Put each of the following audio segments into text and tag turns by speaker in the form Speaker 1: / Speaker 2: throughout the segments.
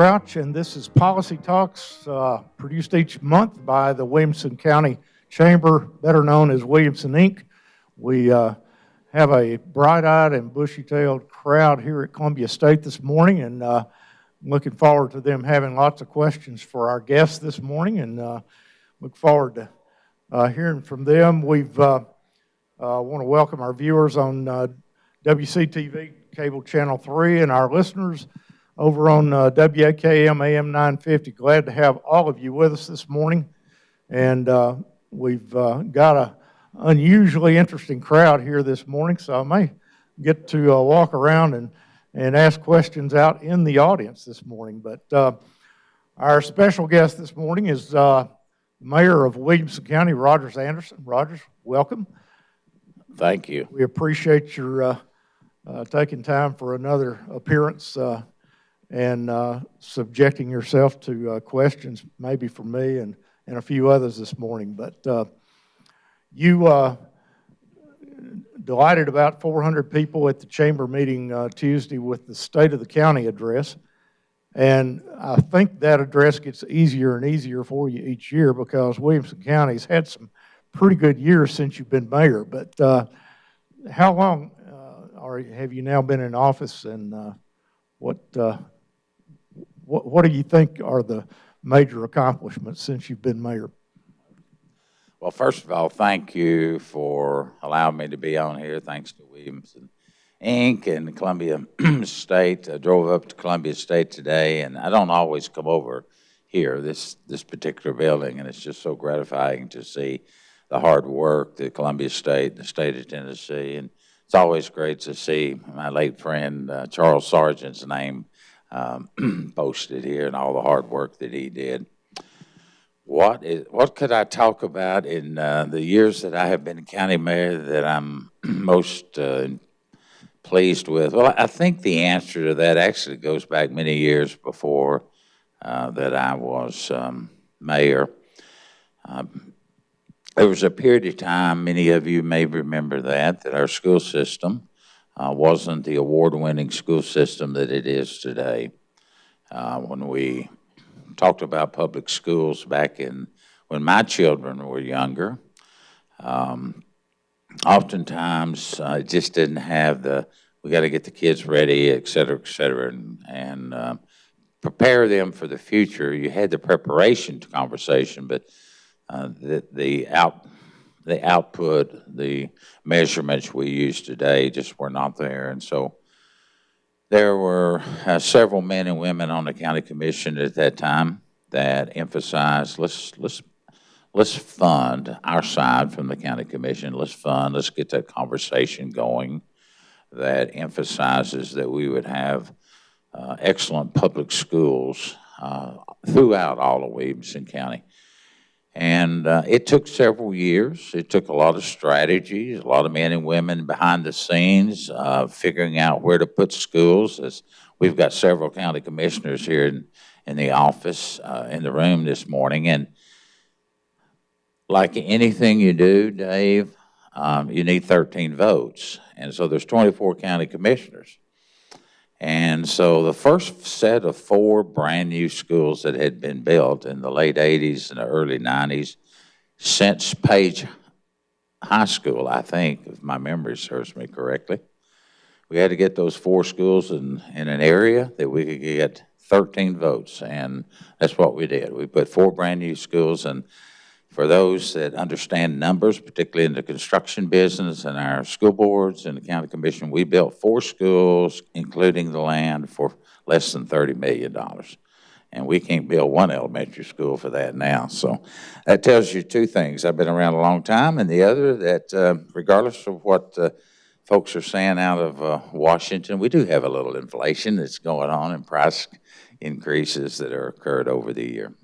Speaker 1: Crouch, and this is Policy Talks, produced each month by the Williamson County Chamber, better known as Williamson Inc. We have a bright-eyed and bushy-tailed crowd here at Columbia State this morning, and looking forward to them having lots of questions for our guests this morning, and look forward to hearing from them. We've want to welcome our viewers on WCTV Cable Channel 3 and our listeners over on WAKM AM 950. Glad to have all of you with us this morning. And we've got an unusually interesting crowd here this morning, so I may get to walk around and ask questions out in the audience this morning. But our special guest this morning is Mayor of Williamson County, Rogers Anderson. Rogers, welcome.
Speaker 2: Thank you.
Speaker 1: We appreciate your taking time for another appearance and subjecting yourself to questions, maybe from me and a few others this morning. But you delighted about 400 people at the chamber meeting Tuesday with the State of the County address. And I think that address gets easier and easier for you each year because Williamson County's had some pretty good years since you've been mayor. But how long have you now been in office, and what do you think are the major accomplishments since you've been mayor?
Speaker 2: Well, first of all, thank you for allowing me to be on here. Thanks to Williamson Inc. and Columbia State. I drove up to Columbia State today, and I don't always come over here, this particular building, and it's just so gratifying to see the hard work that Columbia State, the state of Tennessee, and it's always great to see my late friend Charles Sargent's name posted here and all the hard work that he did. What could I talk about in the years that I have been county mayor that I'm most pleased with? Well, I think the answer to that actually goes back many years before that I was mayor. There was a period of time, many of you may remember that our school system wasn't the award-winning school system that it is today. When we talked about public schools back when my children were younger, oftentimes it just didn't have we got to get the kids ready, et cetera, and prepare them for the future. You had the preparation conversation, but the output, the measurements we use today just were not there. And so there were several men and women on the county commission at that time that emphasized, let's fund our side from the county commission. Let's get that conversation going that emphasizes that we would have excellent public schools throughout all of Williamson County. And it took several years. It took a lot of strategies, a lot of men and women behind the scenes, figuring out where to put schools. As we've got several county commissioners here in the office, in the room this morning. And like anything you do, Dave, you need 13 votes. And so there's 24 county commissioners. And so the first set of 4 brand new schools that had been built in the late 80s and the early 90s, since Page High School, I think, if my memory serves me correctly, we had to get those 4 schools in an area that we could get 13 votes, and that's what we did. We put 4 brand new schools, and for those that understand numbers, particularly in the construction business and our school boards and the county commission, we built 4 schools, including the land, for less than $30 million. And we can't build 1 elementary school for that now. So that tells you 2 things. I've been around a long time, and the other that regardless of what folks are saying out of Washington, we do have a little inflation that's going on and price increases that are occurred over the year.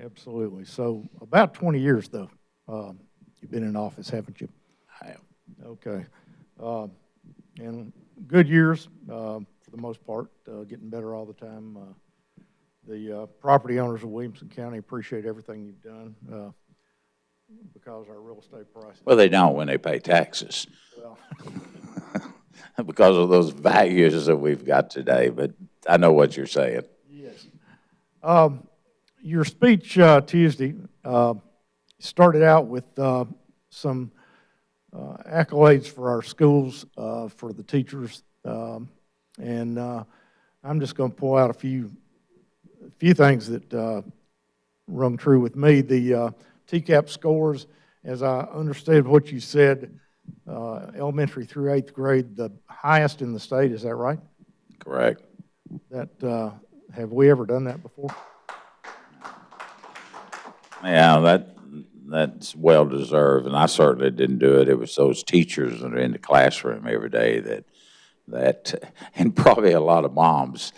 Speaker 1: Absolutely. So about 20 years, though, you've been in office, haven't you?
Speaker 2: I have.
Speaker 1: Okay. And good years for the most part, getting better all the time. The property owners of Williamson County appreciate everything you've done because our real estate prices.
Speaker 2: Well, they don't when they pay taxes.
Speaker 1: Well,
Speaker 2: because of those values that we've got today, but I know what you're saying.
Speaker 1: Yes. Your speech Tuesday started out with some accolades for our schools, for the teachers, and I'm just going to pull out a few things that rung true with me. The TCAP scores, as I understood what you said, elementary through 8th grade, the highest in the state. Is that right?
Speaker 2: Correct.
Speaker 1: That have we ever done that before?
Speaker 2: Yeah, that's well deserved, and I certainly didn't do it. It was those teachers that are in the classroom every day that and probably a lot of moms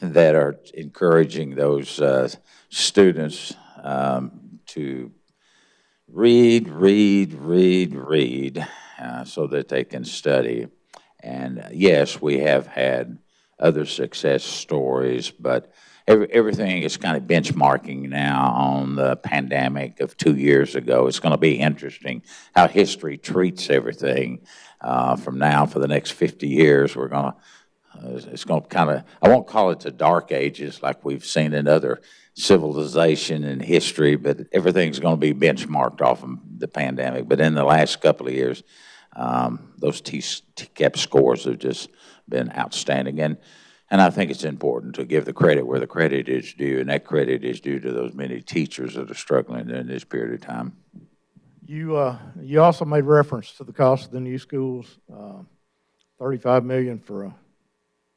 Speaker 2: that are encouraging those students to read, so that they can study. And yes, we have had other success stories, but everything is kind of benchmarking now on the pandemic of 2 years ago. It's going to be interesting how history treats everything from now for the next 50 years. We're going to, it's going to kind of, I won't call it the dark ages like we've seen in other civilization and history, but everything's going to be benchmarked off of the pandemic. But in the last couple of years, those TCAP scores have just been outstanding. And I think it's important to give the credit where the credit is due, and that credit is due to those many teachers that are struggling in this period of time.
Speaker 1: You also made reference to the cost of the new schools, $35 million for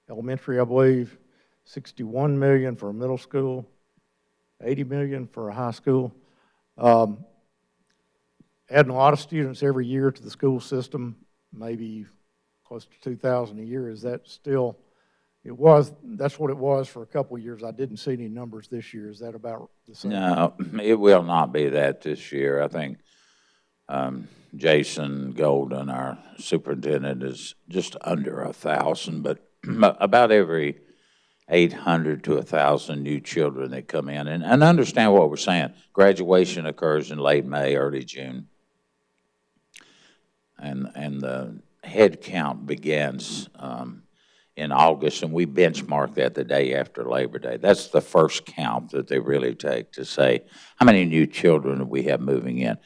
Speaker 1: elementary, I believe, $61 million for a middle school, $80 million for a high school. Adding a lot of students every year to the school system, maybe close to 2,000 a year. Is that still? That's what it was for a couple of years. I didn't see any numbers this year. Is that about the same?
Speaker 2: No, it will not be that this year. I think Jason Golden, our superintendent, is just under 1,000, but about every 800 to 1,000 new children that come in. And understand what we're saying. Graduation occurs in late May, early June. And the head count begins in August, and we benchmark that the day after Labor Day. That's the first count that they really take to say, how many new children do we have moving in?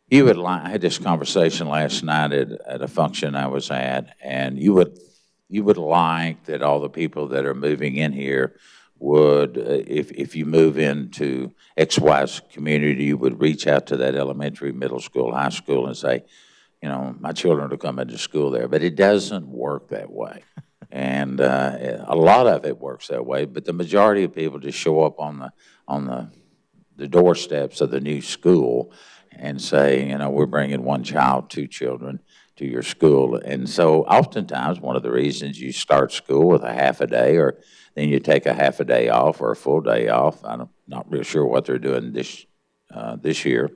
Speaker 2: I had this conversation last night at a function I was at, and you would like that all the people that are moving in here would, if you move into XY's community, you would reach out to that elementary, middle school, high school and say, you know, my children will come into school there. But it doesn't work that way. And a lot of it works that way, but the majority of people just show up on the doorsteps of the new school and say, you know, we're bringing one child, two children to your school. And so oftentimes one of the reasons you start school with a half a day, or then you take a half a day off or a full day off. I'm not really sure what they're doing this year,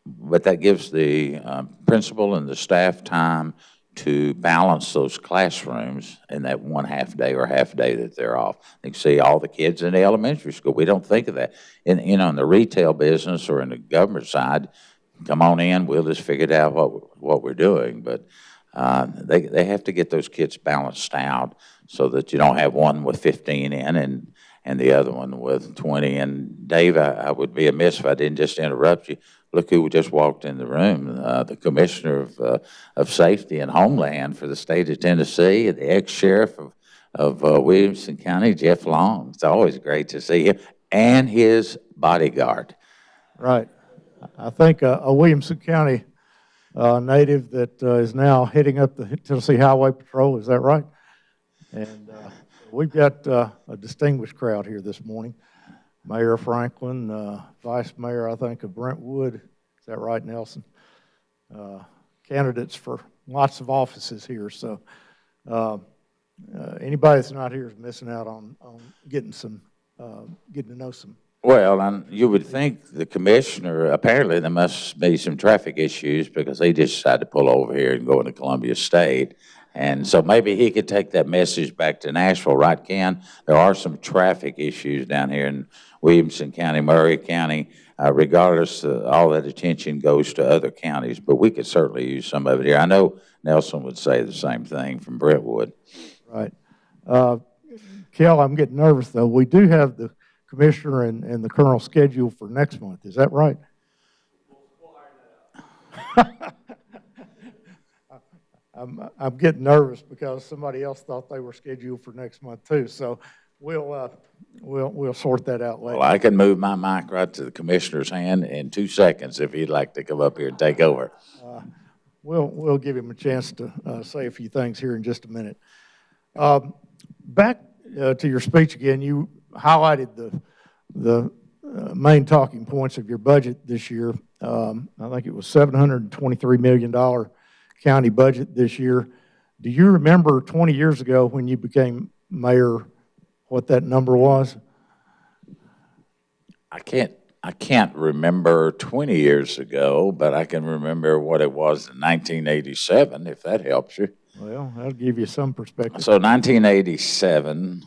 Speaker 2: but that gives the principal and the staff time to balance those classrooms in that one half day or half day that they're off. They can see all the kids in the elementary school. We don't think of that. In the retail business or in the government side, come on in, we'll just figure it out what we're doing. But they have to get those kids balanced out so that you don't have one with 15 in and the other one with 20. And Dave, I would be amiss if I didn't just interrupt you. Look who just walked in the room, the Commissioner of Safety and Homeland for the state of Tennessee, the ex-sheriff of Williamson County, Jeff Long. It's always great to see him, and his bodyguard.
Speaker 1: Right. I think a Williamson County native that is now heading up the Tennessee Highway Patrol. Is that right? And we've got a distinguished crowd here this morning. Mayor Franklin, Vice Mayor, I think, of Brentwood. Is that right, Nelson? Candidates for lots of offices here. So anybody that's not here is missing out on getting to know some.
Speaker 2: Well, and you would think the commissioner, apparently there must be some traffic issues because they just decided to pull over here and go into Columbia State. And so maybe he could take that message back to Nashville, right, Ken? There are some traffic issues down here in Williamson County, Murray County. Regardless, all that attention goes to other counties, but we could certainly use some of it here. I know Nelson would say the same thing from Brentwood.
Speaker 1: Right. Kel, I'm getting nervous, though. We do have the commissioner and the colonel schedule for next month. Is that right? I'm getting nervous because somebody else thought they were scheduled for next month too. So we'll sort that out later.
Speaker 2: Well, I can move my mic right to the commissioner's hand in 2 seconds if he'd like to come up here and take over.
Speaker 1: We'll give him a chance to say a few things here in just a minute. Back to your speech again, you highlighted the main talking points of your budget this year. I think it was $723 million county budget this year. Do you remember 20 years ago when you became mayor what that number was?
Speaker 2: I can't remember 20 years ago, but I can remember what it was in 1987, if that helps you.
Speaker 1: Well, that'll give you some perspective.
Speaker 2: So 1987,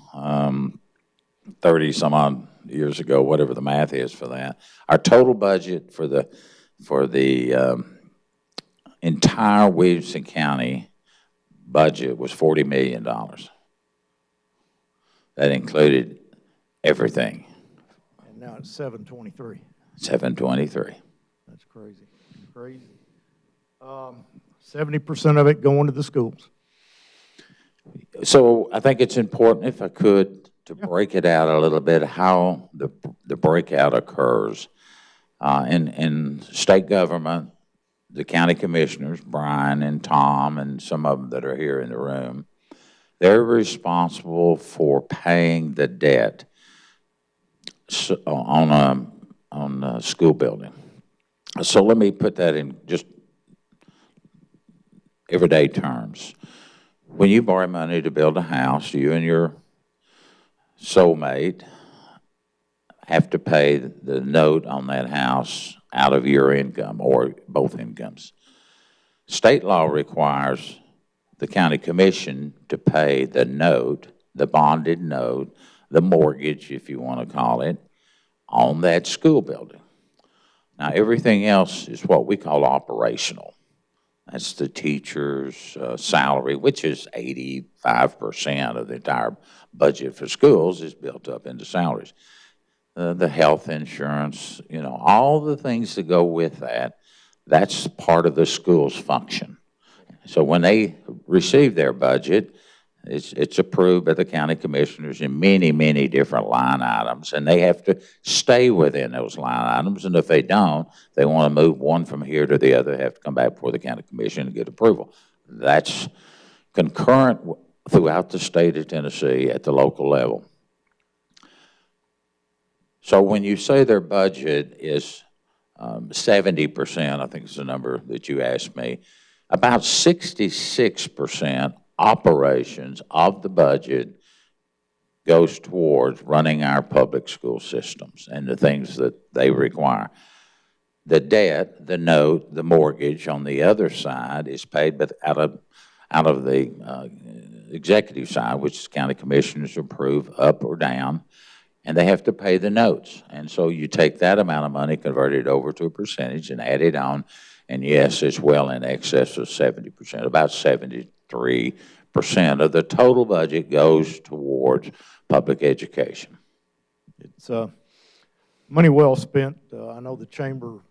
Speaker 2: 30 some odd years ago, whatever the math is for that, our total budget for the entire Williamson County budget was $40 million. That included everything.
Speaker 1: And now it's 723.
Speaker 2: 723.
Speaker 1: That's crazy. Crazy. 70% of it going to the schools.
Speaker 2: So I think it's important, if I could, to break it out a little bit, how the breakout occurs. In state government, the county commissioners, Brian and Tom, and some of them that are here in the room, they're responsible for paying the debt on a school building. So let me put that in just everyday terms. When you borrow money to build a house, you and your soulmate have to pay the note on that house out of your income or both incomes. State law requires the county commission to pay the note, the bonded note, the mortgage, if you want to call it, on that school building. Now, everything else is what we call operational. That's the teacher's salary, which is 85% of the entire budget for schools is built up into salaries. The health insurance, all the things that go with that, that's part of the school's function. So when they receive their budget, it's approved by the county commissioners in many, many different line items, and they have to stay within those line items. And if they don't, they want to move one from here to the other, they have to come back before the county commission and get approval. That's concurrent throughout the state of Tennessee at the local level. So when you say their budget is 70%, I think is the number that you asked me, about 66% operations of the budget goes towards running our public school systems and the things that they require. The debt, the note, the mortgage on the other side is paid out of the executive side, which the county commissioners approve up or down, and they have to pay the notes. And so you take that amount of money, convert it over to a percentage, and add it on. And yes, it's well in excess of 70%, about 73% of the total budget goes towards public education.
Speaker 1: It's money well spent. I know the chamber,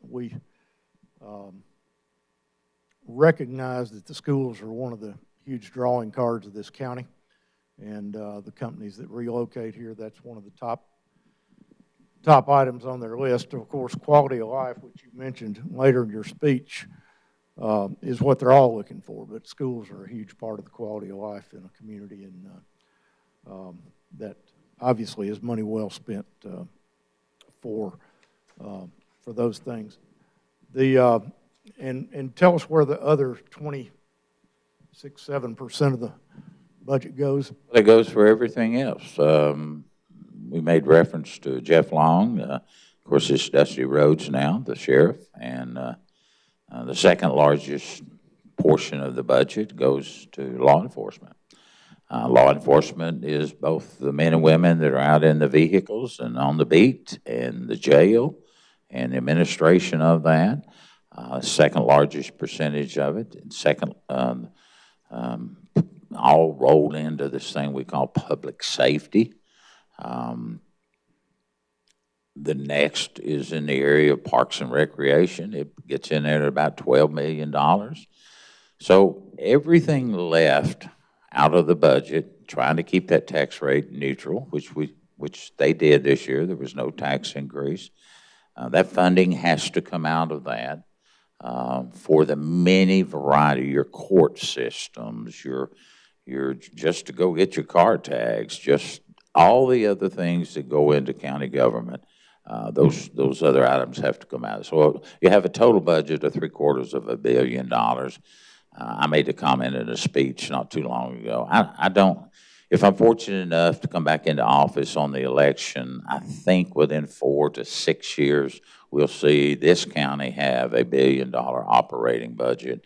Speaker 1: we recognize that the schools are one of the huge drawing cards of this county. And the companies that relocate here, that's one of the top items on their list. Of course, quality of life, which you mentioned later in your speech, is what they're all looking for. But schools are a huge part of the quality of life in a community, and that obviously is money well spent for those things. And tell us where the other 26-7% of the budget goes.
Speaker 2: It goes for everything else. We made reference to Jeff Long. Of course, it's Dusty Rhodes now, the sheriff, and the second largest portion of the budget goes to law enforcement. Law enforcement is both the men and women that are out in the vehicles and on the beat, and the jail, and the administration of that. Second largest percentage of it, and second, all rolled into this thing we call public safety. Um, the next is in the area of parks and recreation. It gets in there at about $12 million. So everything left out of the budget, trying to keep that tax rate neutral, which they did this year. There was no tax increase. That funding has to come out of that for the many variety, your court systems, your just to go get your car tags, just all the other things that go into county government. Those other items have to come out. So you have a total budget of $750 million. I made a comment in a speech not too long ago. I don't, if I'm fortunate enough to come back into office on the election, I think within 4 to 6 years, we'll see this county have $1 billion operating budget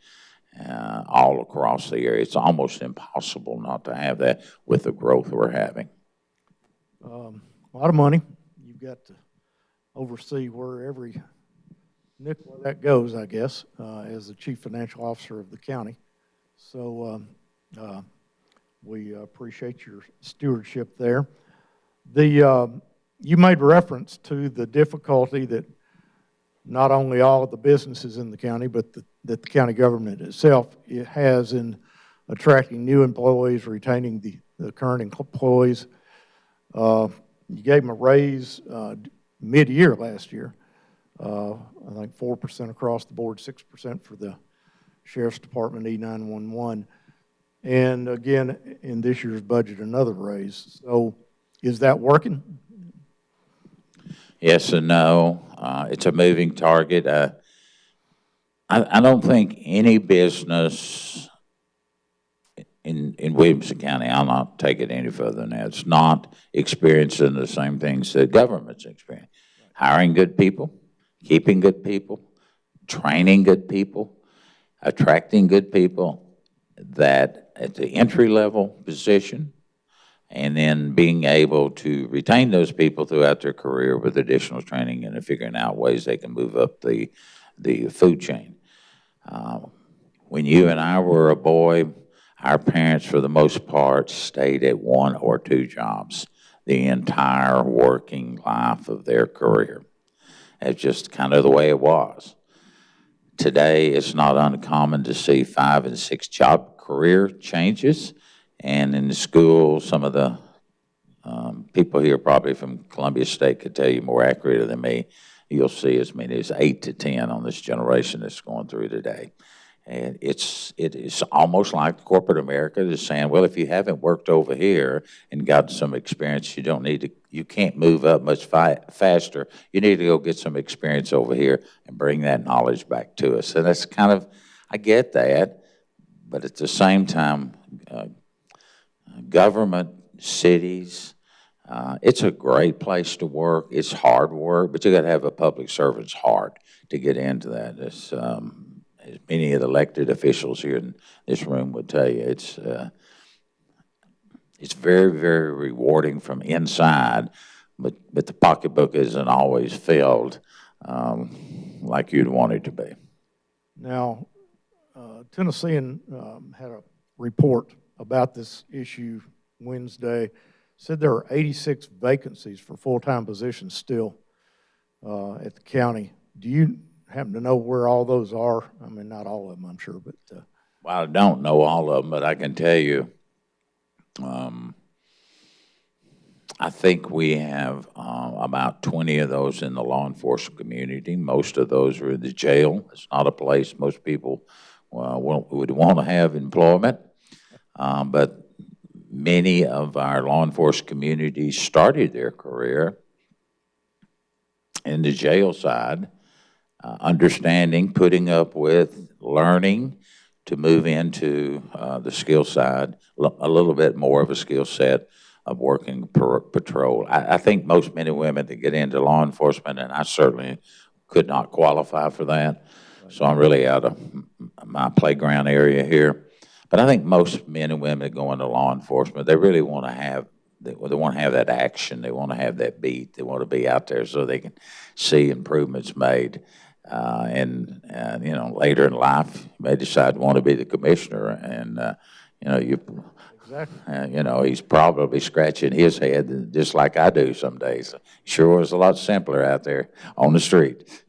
Speaker 2: all across the area. It's almost impossible not to have that with the growth we're having.
Speaker 1: A lot of money. You've got to oversee where every nickel of that goes, I guess, as the chief financial officer of the county. So we appreciate your stewardship there. You made reference to the difficulty that not only all of the businesses in the county, but that the county government itself has in attracting new employees, retaining the current employees. You gave them a raise mid-year last year. I think 4% across the board, 6% for the Sheriff's Department E911. And again, in this year's budget, another raise. So is that working?
Speaker 2: Yes and no. It's a moving target. I don't think any business in Williamson County, I'll not take it any further than that, it's not experiencing the same things that government's experiencing. Hiring good people, keeping good people, training good people, attracting good people that at the entry-level position, and then being able to retain those people throughout their career with additional training and figuring out ways they can move up the food chain. When you and I were a boy, our parents, for the most part, stayed at 1 or 2 jobs the entire working life of their career. It's just kind of the way it was. Today, it's not uncommon to see 5 and 6 job career changes. And in the school, some of the people here probably from Columbia State could tell you more accurately than me. You'll see as many as 8 to 10 on this generation that's going through today. And it is almost like corporate America is saying, well, if you haven't worked over here and got some experience, you can't move up much faster. You need to go get some experience over here and bring that knowledge back to us. And that's kind of, I get that, but at the same time, government, cities, it's a great place to work. It's hard work, but you got to have a public servant's heart to get into that. It's, as many of the elected officials here in this room would tell you, it's very, very rewarding from inside, but the pocketbook isn't always filled like you'd want it to be.
Speaker 1: Now, Tennessean had a report about this issue Wednesday, said there are 86 vacancies for full-time positions still at the county. Do you happen to know where all those are? I mean, not all of them, I'm sure, but...
Speaker 2: Well, I don't know all of them, but I can tell you, I think we have about 20 of those in the law enforcement community. Most of those are in the jail. It's not a place most people would want to have employment, but many of our law enforcement communities started their career in the jail side, understanding, putting up with, learning to move into the skill side, a little bit more of a skill set of working patrol. I think most men and women that get into law enforcement, and I certainly could not qualify for that, so I'm really out of my playground area here. But I think most men and women that go into law enforcement, they really want to have, they want to have that action. They want to have that beat. They want to be out there so they can see improvements made. And you know, later in life, you may decide to want to be the commissioner, and you know,
Speaker 1: Exactly.
Speaker 2: You know, he's probably scratching his head just like I do some days. Sure was a lot simpler out there on the street.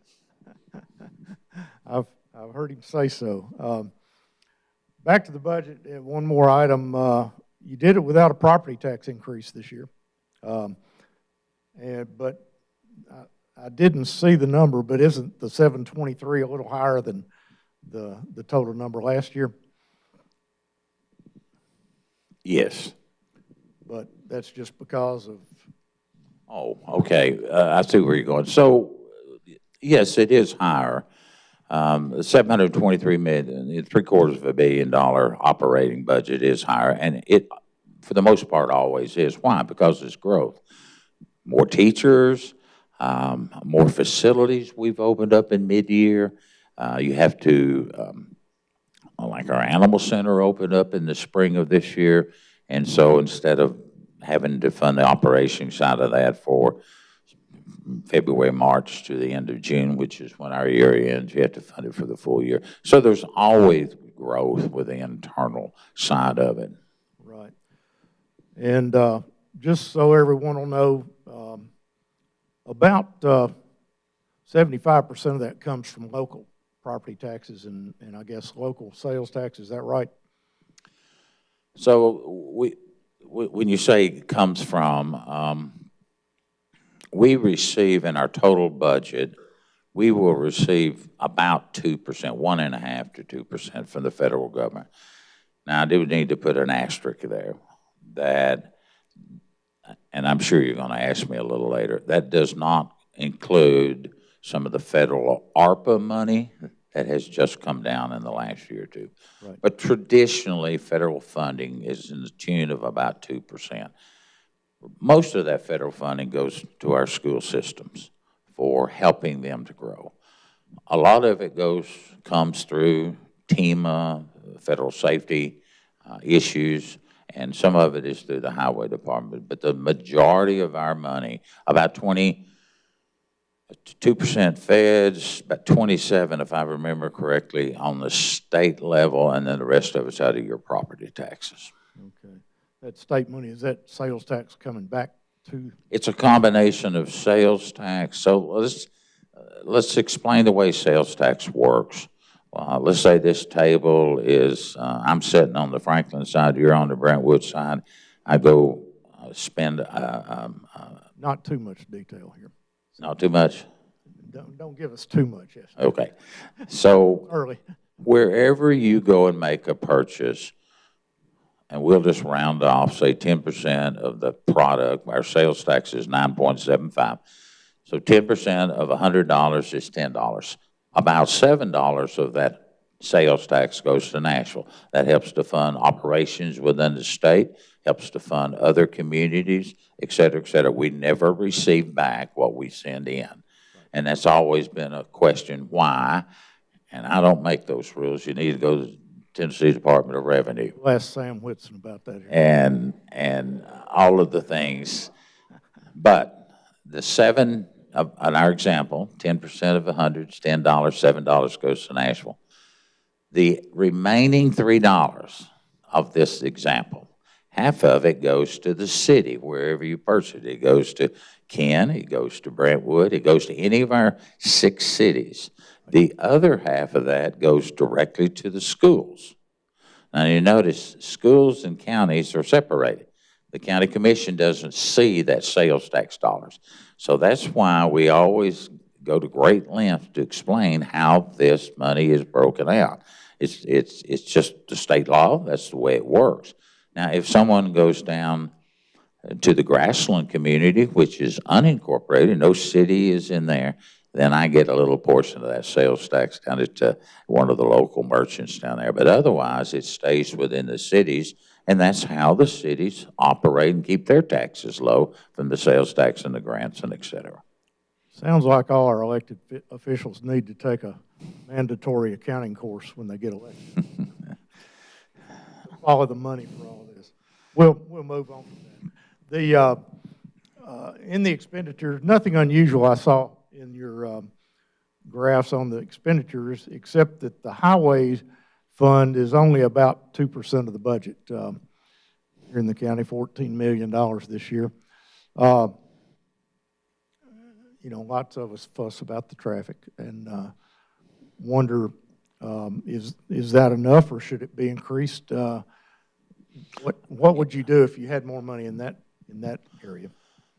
Speaker 1: I've heard him say so. Back to the budget, one more item. You did it without a property tax increase this year. But I didn't see the number, but isn't the 723 a little higher than the total number last year?
Speaker 2: Yes.
Speaker 1: But that's just because of,
Speaker 2: Oh, okay. I see where you're going. So, yes, it is higher. The 723 million, $723 million operating budget is higher, and it, for the most part, always is. Why? Because it's growth. More teachers, more facilities we've opened up in mid-year. You have to, like our animal center opened up in the spring of this year, and so instead of having to fund the operation side of that for February, March to the end of June, which is when our year ends, you have to fund it for the full year. So there's always growth with the internal side of it.
Speaker 1: right. And just so everyone will know, about 75% of that comes from local property taxes and I guess local sales tax. Is that right?
Speaker 2: So when you say it comes from, we receive in our total budget, we will receive about 2%, 1.5% to 2% from the federal government. Now, I do need to put an asterisk there that, and I'm sure you're going to ask me a little later, that does not include some of the federal ARPA money that has just come down in the last year or two.
Speaker 1: Right.
Speaker 2: But traditionally, federal funding is in the tune of about 2%. Most of that federal funding goes to our school systems for helping them to grow. A lot of it comes through TEMA, federal safety issues, and some of it is through the highway department. But the majority of our money, about 2% feds, about 27, if I remember correctly, on the state level, and then the rest of it's out of your property taxes.
Speaker 1: Okay. That state money, is that sales tax coming back to?
Speaker 2: It's a combination of sales tax. So let's explain the way sales tax works. Let's say this table is, I'm sitting on the Franklin side, you're on the Brentwood side. I go spend.
Speaker 1: Not too much detail here.
Speaker 2: Not too much?
Speaker 1: Don't give us too much. Yes.
Speaker 2: Okay. So
Speaker 1: Early.
Speaker 2: wherever you go and make a purchase, and we'll just round off, say 10% of the product, our sales tax is 9.75. So 10% of $100 is $10. About $7 of that sales tax goes to Nashville. That helps to fund operations within the state, helps to fund other communities, et cetera, et cetera. We never receive back what we send in. And that's always been a question, why? And I don't make those rules. You need to go to Tennessee Department of Revenue.
Speaker 1: We'll ask Sam Whitson about that here.
Speaker 2: And all of the things. But the seven, on our example, 10% of 100 is $10, $7 goes to Nashville. The remaining $3 of this example, half of it goes to the city, wherever you purchase it. It goes to Ken, it goes to Brentwood, it goes to any of our 6 cities. The other half of that goes directly to the schools. Now you notice schools and counties are separated. The county commission doesn't see that sales tax dollars. So that's why we always go to great lengths to explain how this money is broken out. It's just the state law, that's the way it works. Now if someone goes down to the Grassland community, which is unincorporated, no city is in there, then I get a little portion of that sales tax down at one of the local merchants down there. But otherwise, it stays within the cities, and that's how the cities operate and keep their taxes low from the sales tax and the grants and et cetera.
Speaker 1: Sounds like all our elected officials need to take a mandatory accounting course when they get elected. Follow the money for all this. We'll move on from that. In the expenditures, nothing unusual I saw in your graphs on the expenditures, except that the highways fund is only about 2% of the budget. here in the county, $14 million this year. Uh, Lots of us fuss about the traffic and wonder, is that enough, or should it be increased? What would you do if you had more money in that area?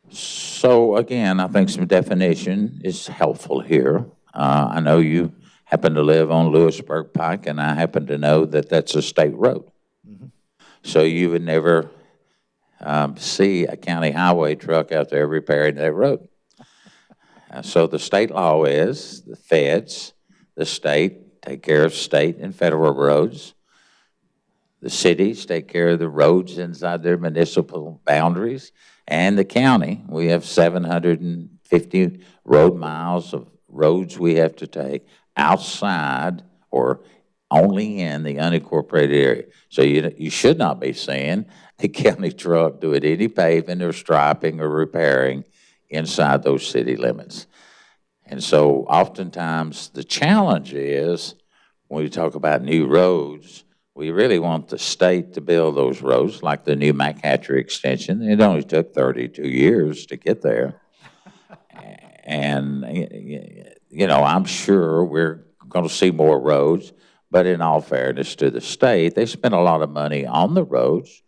Speaker 2: So again, I think some definition is helpful here. I know you happen to live on Lewisburg Pike, and I happen to know that that's a state road.
Speaker 1: Mm-hmm.
Speaker 2: So you would never see a county highway truck out there repairing that road. So the state law is the feds, the state, take care of state and federal roads. The cities take care of the roads inside their municipal boundaries. And the county, we have 750 road miles of roads we have to take outside or only in the unincorporated area. So you should not be seeing a county truck doing any paving or striping or repairing inside those city limits. And so oftentimes the challenge is when we talk about new roads, we really want the state to build those roads, like the new McHatcher extension. It only took 32 years to get there. And, I'm sure we're going to see more roads, but in all fairness to the state, they spend a lot of money on the roads.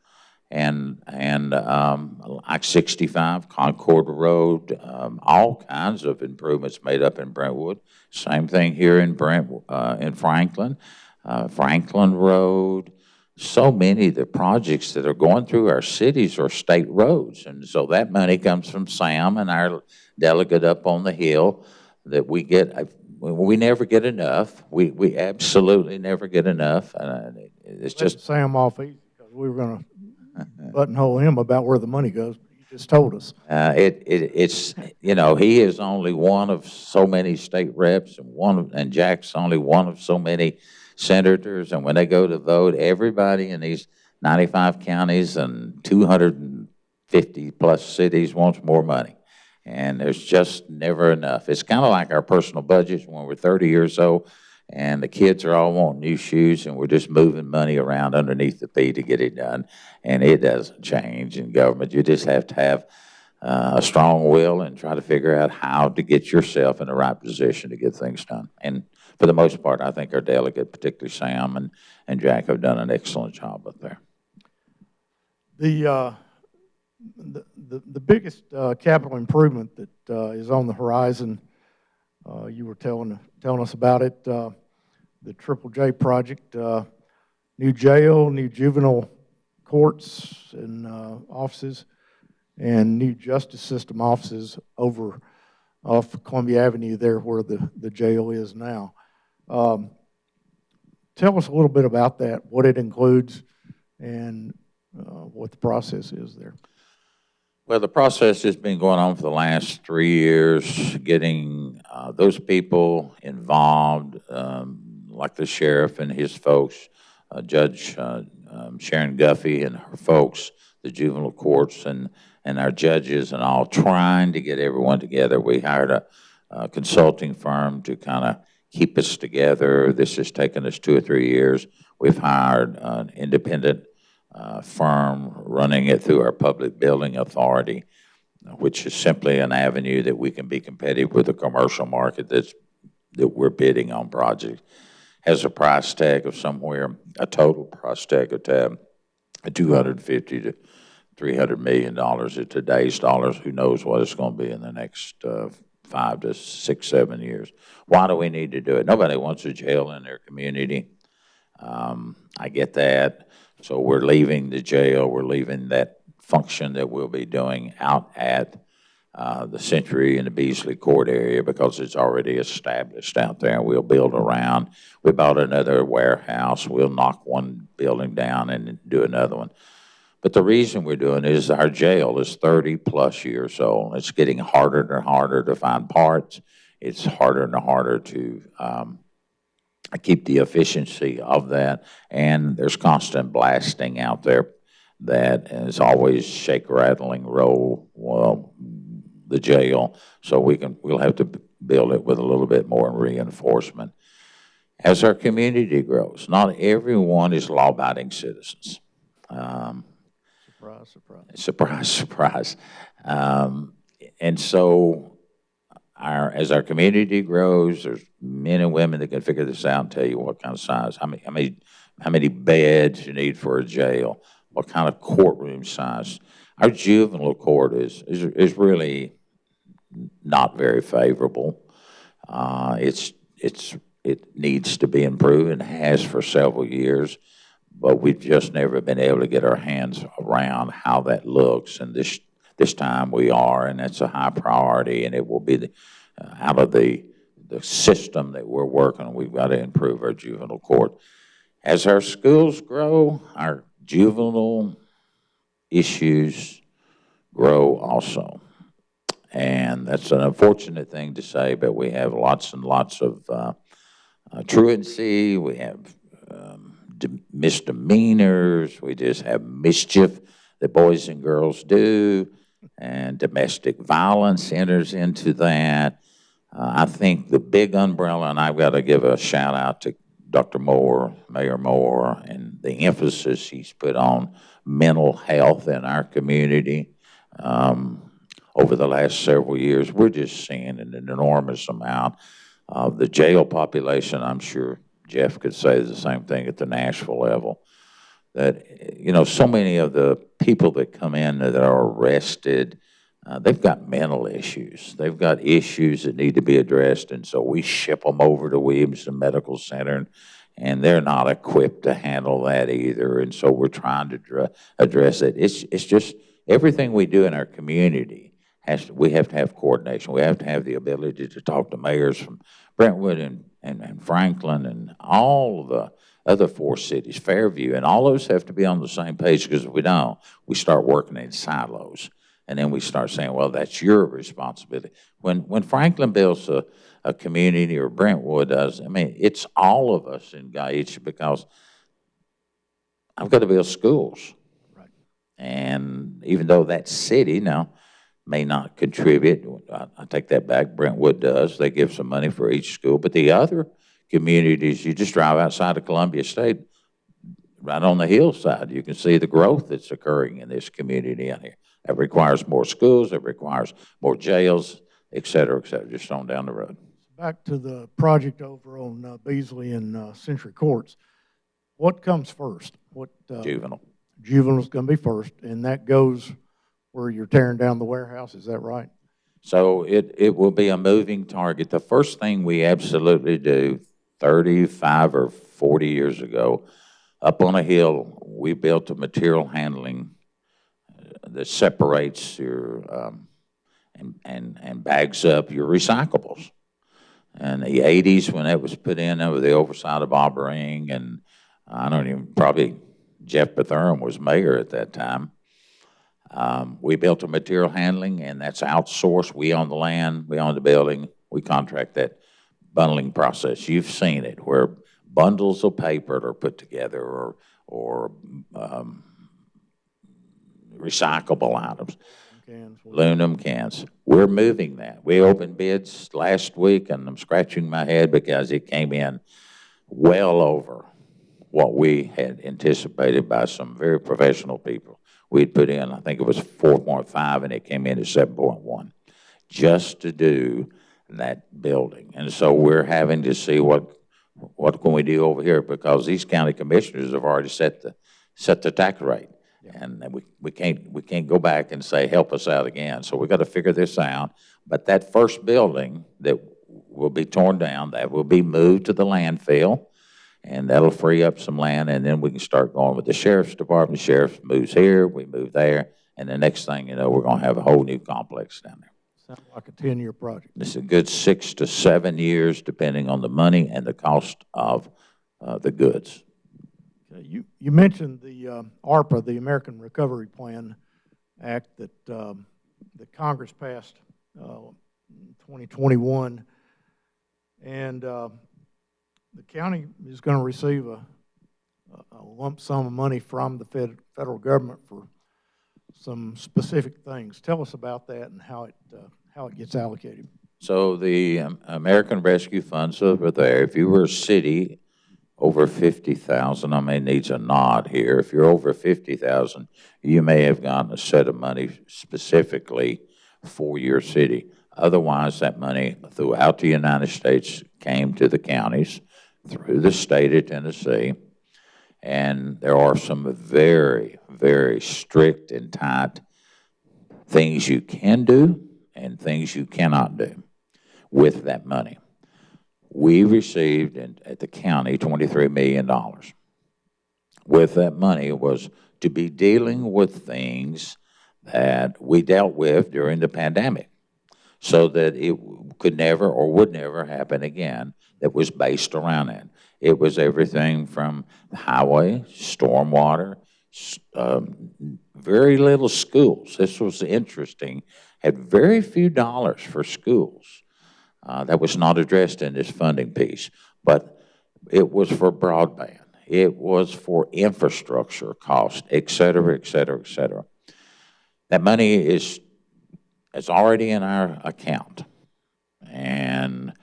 Speaker 2: And like 65, Concord Road, all kinds of improvements made up in Brentwood. Same thing here in Franklin. Franklin Road, so many of the projects that are going through our cities are state roads. And so that money comes from Sam and our delegate up on the Hill that we get. We never get enough. We absolutely never get enough. It's just
Speaker 1: Sam off easy, because we were going to buttonhole him about where the money goes. You just told us.
Speaker 2: It's he is only one of so many state reps, and Jack's only one of so many senators, and when they go to vote, everybody in these 95 counties and 250 plus cities wants more money. And there's just never enough. It's kind of like our personal budgets when we're 30 years old and the kids are all wanting new shoes and we're just moving money around underneath the P to get it done. And it doesn't change in government. You just have to have a strong will and try to figure out how to get yourself in the right position to get things done. And for the most part, I think our delegate, particularly Sam and Jack, have done an excellent job up there.
Speaker 1: The biggest capital improvement that is on the horizon, you were telling us about it, the Triple J project, new jail, new juvenile courts and offices, and new justice system offices over off Columbia Avenue there where the jail is now. Tell us a little bit about that, what it includes, and what the process is there.
Speaker 2: Well, the process has been going on for the last 3 years, getting those people involved, like the sheriff and his folks, Judge Sharon Guffey and her folks, the juvenile courts and our judges and all, trying to get everyone together. We hired a consulting firm to kind of keep us together. This has taken us 2 or 3 years. We've hired an independent firm running it through our public building authority, which is simply an avenue that we can be competitive with the commercial market that we're bidding on projects. Has a price tag of somewhere, a total price tag of $250 to $300 million at today's dollars. Who knows what it's going to be in the next 5 to 6, 7 years. Why do we need to do it? Nobody wants a jail in their community. I get that. So we're leaving the jail. We're leaving that function that we'll be doing out at the Century and the Beasley Court area because it's already established out there. We'll build around. We bought another warehouse. We'll knock one building down and do another one. But the reason we're doing it is our jail is 30 plus years old. It's getting harder and harder to find parts. It's harder and harder to keep the efficiency of that. And there's constant blasting out there that is always shake, rattling, roll the jail. So we'll have to build it with a little bit more reinforcement. As our community grows, not everyone is law-abiding citizens.
Speaker 1: Surprise, surprise.
Speaker 2: Surprise, surprise. Um, and so as our community grows, there's men and women that can figure this out and tell you what kind of size, how many beds you need for a jail, what kind of courtroom size. Our juvenile court is really not very favorable. It needs to be improved and has for several years, but we've just never been able to get our hands around how that looks. And this time we are, and that's a high priority, and it will be out of the system that we're working on. We've got to improve our juvenile court. As our schools grow, our juvenile issues grow also. And that's an unfortunate thing to say, but we have lots and lots of truancy. We have misdemeanors. We just have mischief that boys and girls do, and domestic violence enters into that. I think the big umbrella, and I've got to give a shout out to Dr. Moore, Mayor Moore, and the emphasis he's put on mental health in our community. Over the last several years, we're just seeing an enormous amount of the jail population. I'm sure Jeff could say the same thing at the Nashville level, that, you know, so many of the people that come in that are arrested, they've got mental issues. They've got issues that need to be addressed, and so we ship them over to Williamson Medical Center, and they're not equipped to handle that either, and so we're trying to address it. It's just everything we do in our community we have to have coordination. We have to have the ability to talk to mayors from Brentwood and Franklin and all the other 4 cities, Fairview, and all those have to be on the same page, because if we don't, we start working in silos. And then we start saying, well, that's your responsibility. When Franklin builds a community, or Brentwood does, I mean, it's all of us engaged, because I've got to build schools.
Speaker 1: Right.
Speaker 2: And even though that city now may not contribute, I take that back, Brentwood does. They give some money for each school. But the other communities, you just drive outside of Columbia State, right on the hillside, you can see the growth that's occurring in this community out here. That requires more schools, it requires more jails, et cetera, just on down the road.
Speaker 1: Back to the project over on Beasley and Century Courts. What comes first?
Speaker 2: Juvenile.
Speaker 1: Juvenile's going to be first, and that goes where you're tearing down the warehouse, is that right?
Speaker 2: So it will be a moving target. The first thing we absolutely do, 35 or 40 years ago, up on a hill, we built a material handling that separates your and bags up your recyclables. In the 80s, when that was put in over the oversight of Bob Ring, and probably Jeff Bethurham was mayor at that time, we built a material handling, and that's outsourced. We own the land, we own the building, we contract that bundling process. You've seen it, where bundles of paper are put together, or recyclable items. Aluminum cans. We're moving that. We opened bids last week, and I'm scratching my head because it came in well over what we had anticipated by some very professional people. We'd put in, I think it was 4.5, and it came in at 7.1, just to do that building. And so we're having to see what can we do over here, because these county commissioners have already set the tax rate. And we can't go back and say, help us out again. So we've got to figure this out. But that first building that will be torn down, that will be moved to the landfill, and that'll free up some land, and then we can start going with the sheriff's department. The sheriff moves here, we move there, and the next thing you know, we're going to have a whole new complex down there.
Speaker 1: Sounds like a 10-year project.
Speaker 2: It's a good 6 to 7 years, depending on the money and the cost of the goods.
Speaker 1: You mentioned the ARPA, the American Recovery Plan Act, that Congress passed in 2021, and the county is going to receive a lump sum of money from the federal government for some specific things. Tell us about that and how it gets allocated.
Speaker 2: So the American Rescue Funds over there, if you were a city over 50,000, I may needs a nod here. If you're over 50,000, you may have gotten a set of money specifically for your city. Otherwise, that money throughout the United States came to the counties through the state of Tennessee. And there are some very, very strict and tight things you can do and things you cannot do with that money. We received at the county $23 million. With that money was to be dealing with things that we dealt with during the pandemic so that it could never or would never happen again that was based around that. It was everything from the highway, stormwater, very little schools. This was interesting. Had very few dollars for schools. That was not addressed in this funding piece, but it was for broadband. It was for infrastructure cost, et cetera, et cetera, et cetera. That money is already in our account. And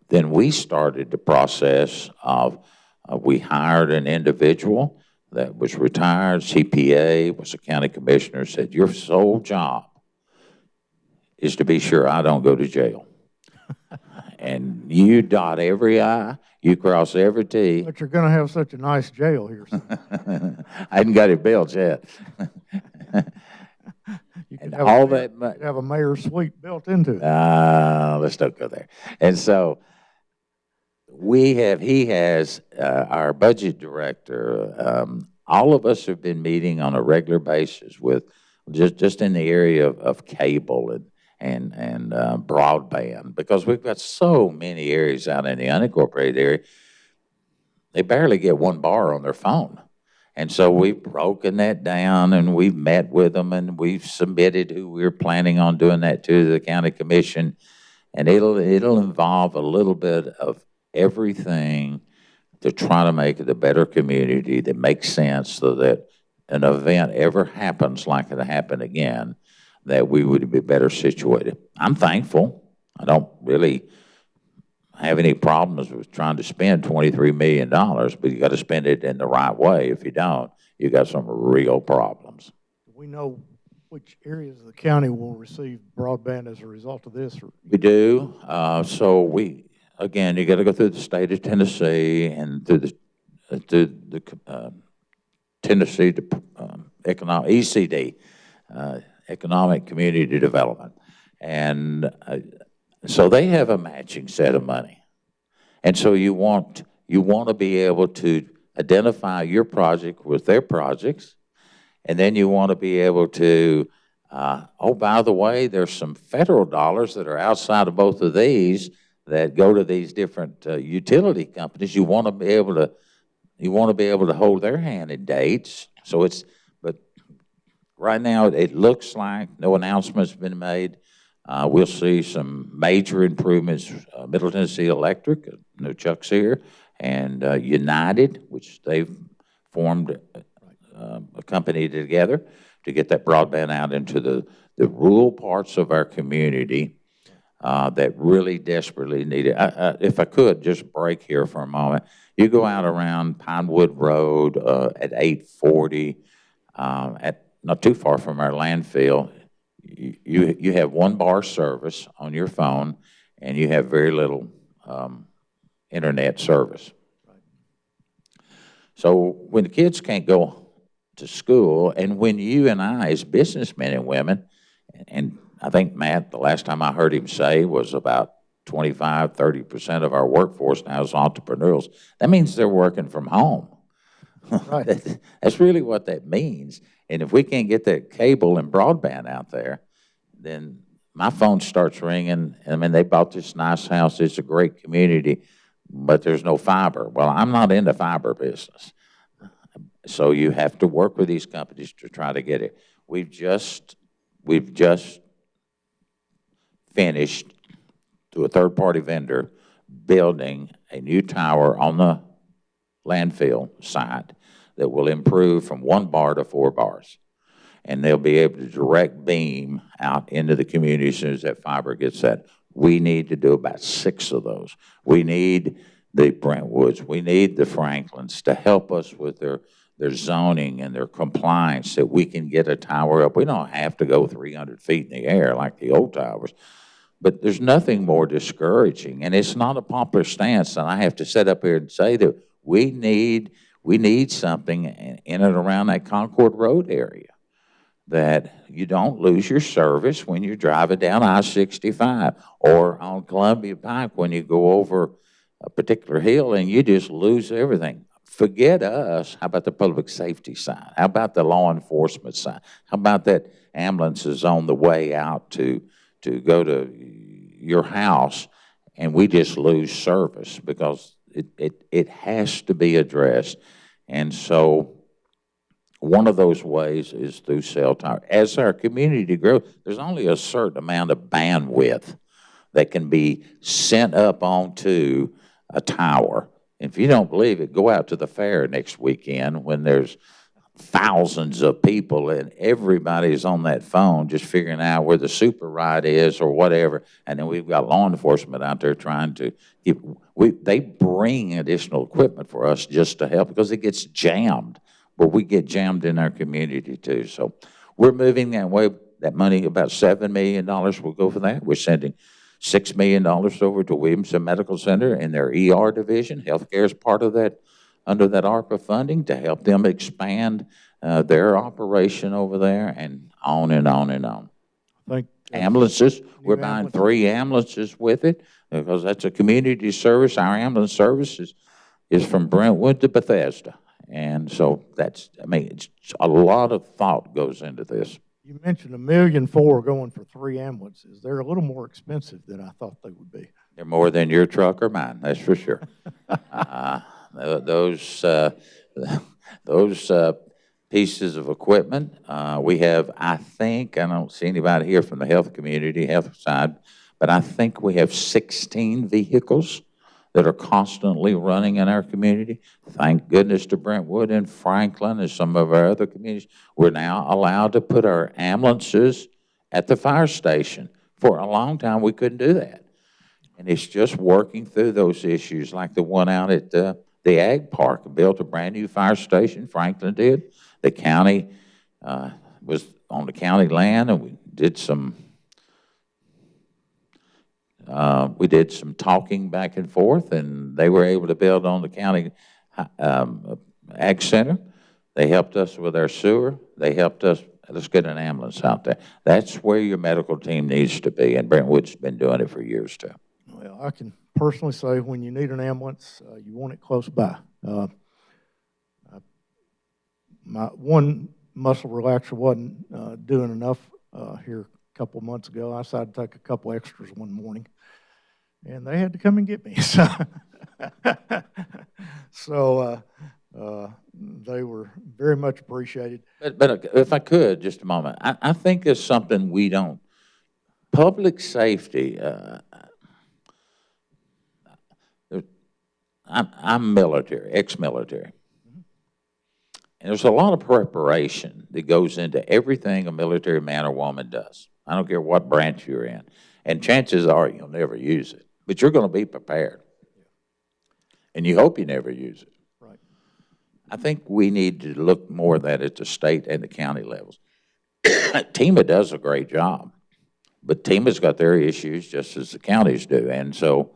Speaker 2: then we started the process of, we hired an individual that was retired, CPA, was a county commissioner, said, your sole job is to be sure I don't go to jail. And you dot every I, you cross every T.
Speaker 1: But you're going to have such a nice jail here soon.
Speaker 2: I hadn't got it built yet.
Speaker 1: You could
Speaker 2: And
Speaker 1: have
Speaker 2: all that money.
Speaker 1: have a mayor's suite built into it.
Speaker 2: Let's don't go there. And so he has our budget director. All of us have been meeting on a regular basis with just in the area of cable and broadband, because we've got so many areas out in the unincorporated area, they barely get one bar on their phone. And so we've broken that down, and we've met with them, and we've submitted who we're planning on doing that to the county commission. And it'll involve a little bit of everything to try to make it a better community that makes sense, so that an event ever happens like it happened again, that we would be better situated. I'm thankful. I don't really have any problems with trying to spend $23 million, but you got to spend it in the right way. If you don't, you got some real problems.
Speaker 1: Do we know which areas of the county will receive broadband as a result of this?
Speaker 2: We do. So again, you got to go through the state of Tennessee and through the Tennessee economic ECD, Economic Community Development, and so they have a matching set of money. And so you want to be able to identify your project with their projects, and then you want to be able to, oh, by the way, there's some federal dollars that are outside of both of these that go to these different utility companies. You want to be able to hold their hand in dates. So but right now it looks like no announcement's been made. We'll see some major improvements. Middle Tennessee Electric, no Chuck's here, and United, which they've formed a company together to get that broadband out into the rural parts of our community that really desperately need it. If I could just break here for a moment, you go out around Pinewood Road at 840, not too far from our landfill. You have one bar service on your phone, and you have very little internet service. Right. So when the kids can't go to school, and when you and I, as businessmen and women, and I think Matt, the last time I heard him say, was about 25–30% of our workforce now is entrepreneurs. That means they're working from home. Right. That's really what that means. And if we can't get that cable and broadband out there, then my phone starts ringing. I mean, they bought this nice house. It's a great community, but there's no fiber. Well, I'm not in the fiber business. So you have to work with these companies to try to get it. We've just finished, through a third-party vendor, building a new tower on the landfill site that will improve from 1 bar to 4 bars. And they'll be able to direct beam out into the community as soon as that fiber gets set. We need to do about 6 of those. We need the Brentwoods. We need the Franklins to help us with their zoning and their compliance, that we can get a tower up. We don't have to go 300 feet in the air like the old towers. But there's nothing more discouraging, and it's not a popular stance, and I have to sit up here and say that we need something in and around that Concord Road area, that you don't lose your service when you're driving down I-65 or on Columbia Pike when you go over a particular hill and you just lose everything. Forget us. How about the public safety side? How about the law enforcement side? How about that ambulances on the way out to go to your house and we just lose service? Because it has to be addressed. And so one of those ways is through cell tower. As our community grows, there's only a certain amount of bandwidth that can be sent up onto a tower. If you don't believe it, go out to the fair next weekend when there's thousands of people and everybody's on that phone just figuring out where the super ride is or whatever. And then we've got law enforcement out there trying to they bring additional equipment for us just to help because it gets jammed. But we get jammed in our community too. So we're moving that way. That money, about $7 million will go for that. We're sending $6 million over to Williamson Medical Center in their ER division. Healthcare is part of that, under that ARPA funding, to help them expand their operation over there, and on and on and on. Ambulances, we're buying 3 ambulances with it because that's a community service. Our ambulance service is from Brentwood to Bethesda. And so that's, I mean, it's a lot of thought goes into this.
Speaker 1: You mentioned $1.4 million going for 3 ambulances. They're a little more expensive than I thought they would be.
Speaker 2: They're more than your truck or mine, that's for sure. Those pieces of equipment, we have, I think, I don't see anybody here from the health community, health side, but I think we have 16 vehicles that are constantly running in our community. Thank goodness to Brentwood and Franklin and some of our other communities. We're now allowed to put our ambulances at the fire station. For a long time, we couldn't do that. And it's just working through those issues, like the one out at the Ag Park, built a brand new fire station, Franklin did. The county was on the county land, and we did some talking back and forth, and they were able to build on the county ag center. They helped us with our sewer. They helped us. Let's get an ambulance out there. That's where your medical team needs to be, and Brentwood's been doing it for years too.
Speaker 1: Well, I can personally say when you need an ambulance, you want it close by. My one muscle relaxer wasn't doing enough here a couple months ago. I decided to take a couple extras one morning, and they had to come and get me. So they were very much appreciated.
Speaker 2: But if I could, just a moment, I think it's something we don't. Public safety. I'm military, ex-military. And there's a lot of preparation that goes into everything a military man or woman does. I don't care what branch you're in. And chances are you'll never use it. But you're going to be prepared. And you hope you never use it.
Speaker 1: Right.
Speaker 2: I think we need to look more at that at the state and the county levels. TEMA does a great job. But TEMA's got their issues just as the counties do. And so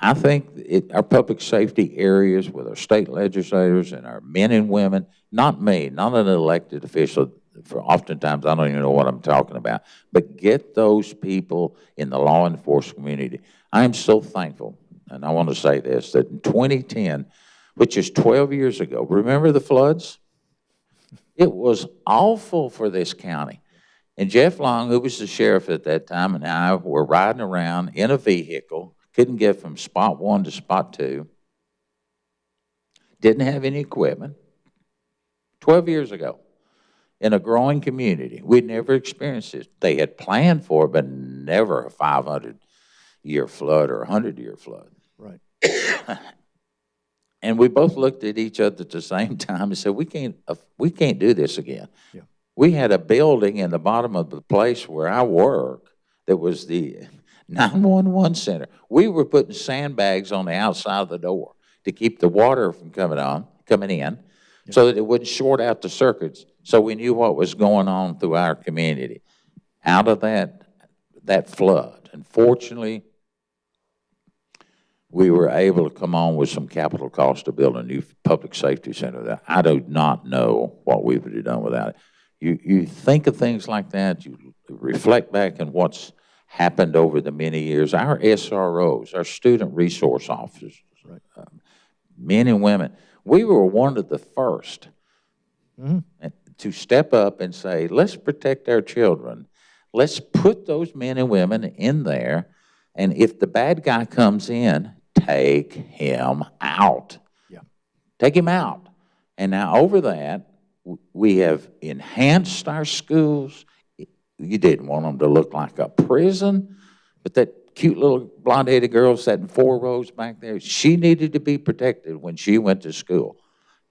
Speaker 2: I think our public safety areas with our state legislators and our men and women, not me, not an elected official, for oftentimes I don't even know what I'm talking about, but get those people in the law enforcement community. I am so thankful, and I want to say this, that in 2010, which is 12 years ago, remember the floods? It was awful for this county. And Jeff Long, who was the sheriff at that time, and I were riding around in a vehicle, couldn't get from spot 1 to spot 2, didn't have any equipment, 12 years ago, in a growing community. We'd never experienced this. They had planned for it, but never a 500-year flood or a 100-year flood.
Speaker 1: Right.
Speaker 2: And we both looked at each other at the same time and said, we can't do this again.
Speaker 1: Yeah.
Speaker 2: We had a building in the bottom of the place where I work that was the 911 center. We were putting sandbags on the outside of the door to keep the water from coming in, so that it wouldn't short out the circuits, so we knew what was going on through our community. Out of that flood, unfortunately, we were able to come on with some capital cost to build a new public safety center. That I do not know what we would have done without it. You think of things like that, you reflect back on what's happened over the many years. Our SROs, our student resource officers,
Speaker 1: Right.
Speaker 2: Men and women, we were one of the first to step up and say, let's protect our children. Let's put those men and women in there, and if the bad guy comes in, take him out.
Speaker 1: Yeah.
Speaker 2: Take him out. And now over that, we have enhanced our schools. You didn't want them to look like a prison, but that cute little blonde-headed girl sat in 4 rows back there. She needed to be protected when she went to school.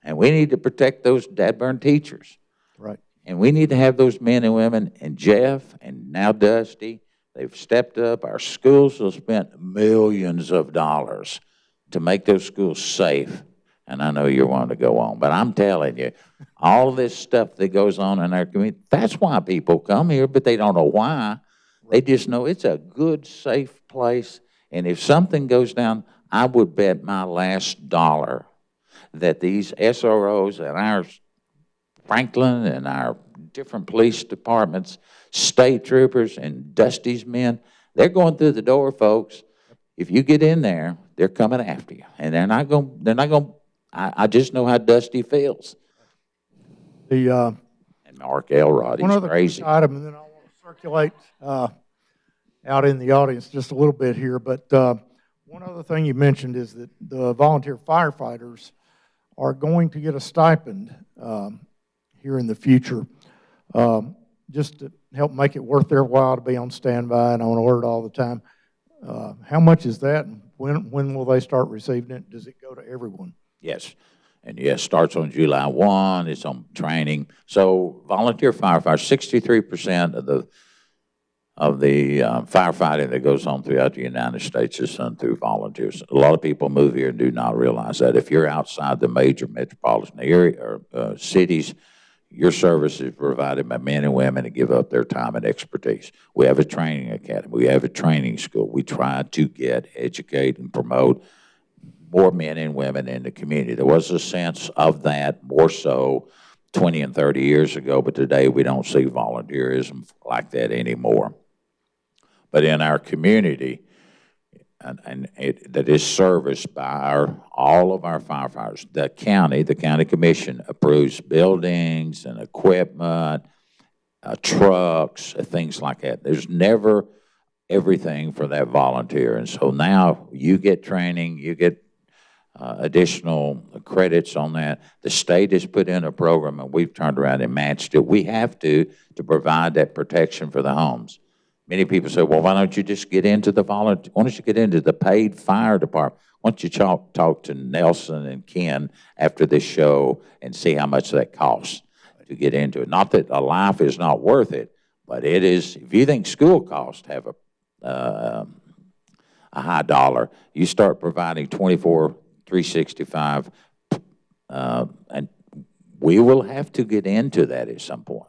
Speaker 2: And we need to protect those dad-burn teachers.
Speaker 1: Right.
Speaker 2: And we need to have those men and women, and Jeff and now Dusty, they've stepped up. Our schools have spent millions of dollars to make those schools safe. And I know you're wanting to go on, but I'm telling you, all this stuff that goes on in our community, that's why people come here, but they don't know why. They just know it's a good, safe place. And if something goes down, I would bet my last dollar that these SROs and our Franklin and our different police departments, state troopers and Dusty's men, they're going through the door, folks. If you get in there, they're coming after you. And they're not going, I just know how Dusty feels.
Speaker 1: The
Speaker 2: And Mark Elrod,
Speaker 1: one
Speaker 2: he's
Speaker 1: other
Speaker 2: crazy.
Speaker 1: item, and then I want to circulate out in the audience just a little bit here. But one other thing you mentioned is that the volunteer firefighters are going to get a stipend here in the future, just to help make it worth their while to be on standby and on alert all the time. How much is that, and when will they start receiving it? Does it go to everyone?
Speaker 2: Yes. And yes, starts on July 1. It's on training. So volunteer firefighters, 63% of the firefighting that goes on throughout the United States is done through volunteers. A lot of people move here and do not realize that. If you're outside the major metropolitan area or cities, your service is provided by men and women to give up their time and expertise. We have a training academy. We have a training school. We try to educate, and promote more men and women in the community. There was a sense of that more so 20 and 30 years ago, but today we don't see volunteerism like that anymore. But in our community, that is serviced by all of our firefighters, the county commission approves buildings and equipment, trucks, things like that. There's never everything for that volunteer. And so now you get training, you get additional credits on that. The state has put in a program, and we've turned around and matched it. We have to provide that protection for the homes. Many people say, well, why don't you just get into the volunteer? Why don't you get into the paid fire department? Why don't you talk to Nelson and Ken after this show and see how much that costs to get into it? Not that a life is not worth it, but it is. If you think school costs have a high dollar, you start providing 365, and we will have to get into that at some point.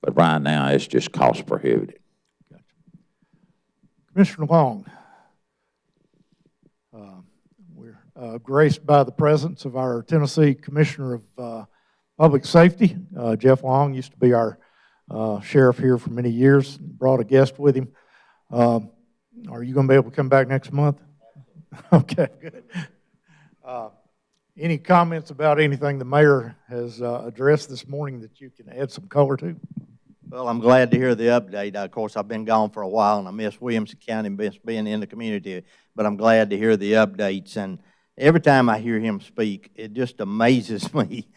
Speaker 2: But right now, it's just cost prohibitive.
Speaker 1: Gotcha. Commissioner Long, we're graced by the presence of our Tennessee Commissioner of Public Safety. Jeff Long used to be our sheriff here for many years, brought a guest with him. Are you going to be able to come back next month? Okay, good. Any comments about anything the mayor has addressed this morning that you can add some color to?
Speaker 3: Well, I'm glad to hear the update. Of course, I've been gone for a while, and I miss Williamson County, miss being in the community, but I'm glad to hear the updates. And every time I hear him speak, it just amazes me,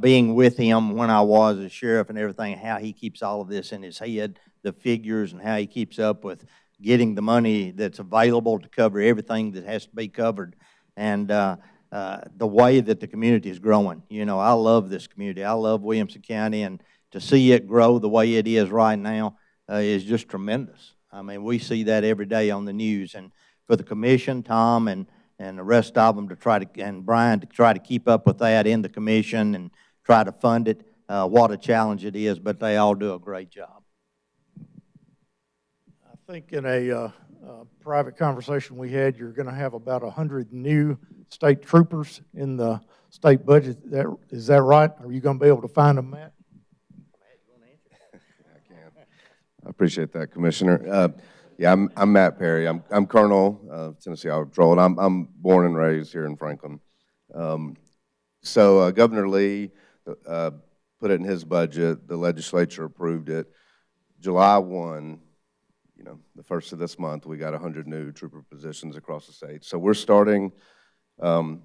Speaker 3: being with him when I was a sheriff and everything, how he keeps all of this in his head, the figures, and how he keeps up with getting the money that's available to cover everything that has to be covered. And the way that the community is growing. You know, I love this community. I love Williamson County, and to see it grow the way it is right now is just tremendous. I mean, we see that every day on the news. And for the commission, Tom and the rest of them to try to, and Brian to try to keep up with that in the commission and try to fund it, what a challenge it is, but they all do a great job.
Speaker 1: I think in a private conversation we had, you're going to have about 100 new state troopers in the state budget. Is that right? Are you going to be able to find them, Matt?
Speaker 4: I appreciate that, Commissioner. Yeah, I'm Matt Perry. I'm Colonel of Tennessee Army Patrol, and I'm born and raised here in Franklin. So Governor Lee put it in his budget. The legislature approved it. July 1, you know, the first of this month, we got 100 new trooper positions across the state. So we're starting a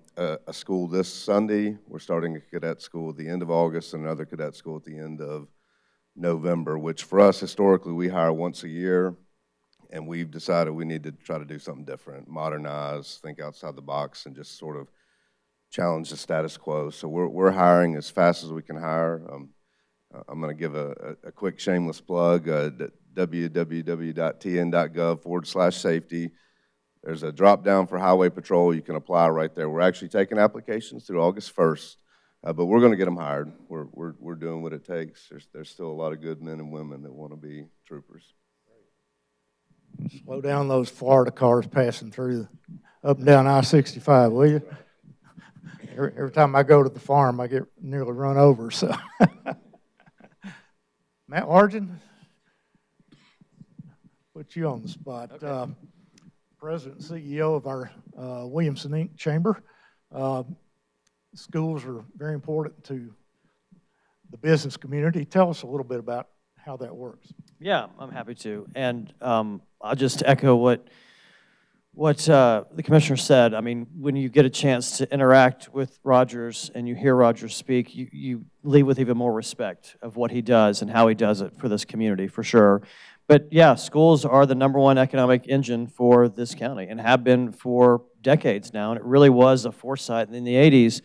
Speaker 4: school this Sunday. We're starting a cadet school at the end of August and another cadet school at the end of November, which for us, historically, we hire once a year, and we've decided we need to try to do something different, modernize, think outside the box, and just sort of challenge the status quo. So we're hiring as fast as we can hire. I'm going to give a quick shameless plug, www.tn.gov/safety. There's a drop down for highway patrol. You can apply right there. We're actually taking applications through August 1st. But we're going to get them hired. We're doing what it takes. There's still a lot of good men and women that want to be troopers.
Speaker 1: Slow down those Florida cars passing through up and down I-65, will you? Every time I go to the farm, I get nearly run over. So, Matt Largen, put you on the spot. Okay. President and CEO of our Williamson Inc. Chamber. Schools are very important to the business community. Tell us a little bit about how that works.
Speaker 5: Yeah, I'm happy to. And I'll just echo what the commissioner said. I mean, when you get a chance to interact with Rogers and you hear Rogers speak, you leave with even more respect of what he does and how he does it for this community, for sure. But yeah, schools are the #1 economic engine for this county and have been for decades now. And it really was a foresight in the 80s